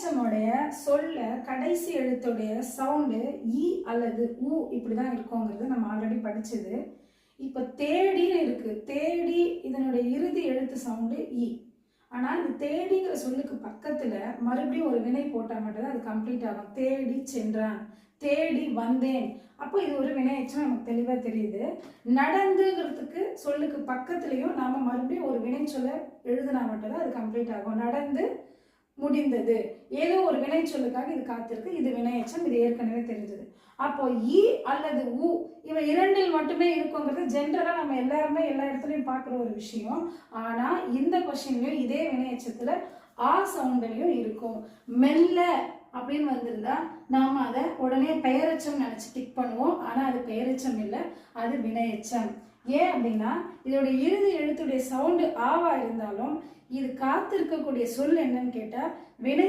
வினையெச்சமுடைய சொல்ல கடைசி எழுத்துடைய சவுண்டு இ அல்லது உ இப்படிதான் இருக்குங்கிறது நம்ம ஆல்ரெடி படிச்சது. இப்போ தேடின்னு இருக்கு. தேடி இதனுடைய இறுதி எழுத்து சவுண்டு இ. ஆனால் இந்த தேடிங்கிற சொல்லுக்கு பக்கத்துல மறுபடியும் ஒரு வினை போட்டால் மட்டும்தான் அது கம்ப்ளீட் ஆகும். தேடி சென்றான், தேடி வந்தேன். அப்போ இது ஒரு வினையெச்சம் நமக்கு தெளிவாக தெரியுது. நடந்துங்கிறதுக்கு சொல்லுக்கு பக்கத்துலையும் நாம மறுபடியும் ஒரு வினை சொல்ல எழுதினா மட்டும்தான் அது கம்ப்ளீட் ஆகும். நடந்து முடிந்தது, ஏதோ ஒரு வினை சொல்லுக்காக இது காத்திருக்கு. இது வினையெச்சம், இது ஏற்கனவே தெரிஞ்சது. அப்போ இ அல்லது உ இவை இரண்டில் மட்டுமே இருக்குங்கிறது ஜென்ரலா நம்ம எல்லாருமே எல்லா இடத்துலையும் பார்க்குற ஒரு விஷயம். ஆனா இந்த கொஸ்டின்லயும் இதே வினையெச்சத்துல ஆ சவுண்ட்லயும் இருக்கும். மெல்ல அப்படின்னு வந்திருந்தா நாம அதை உடனே பெயரெச்சம் நினைச்சு டிக் பண்ணுவோம். ஆனா அது பெயரெச்சம் இல்லை, அது வினையெச்சம். ஏன் அப்படின்னா இதோட இறுதி எழுத்துடைய சவுண்டு ஆவா இருந்தாலும் இது காத்திருக்கக்கூடிய சொல் என்னன்னு கேட்டா வினை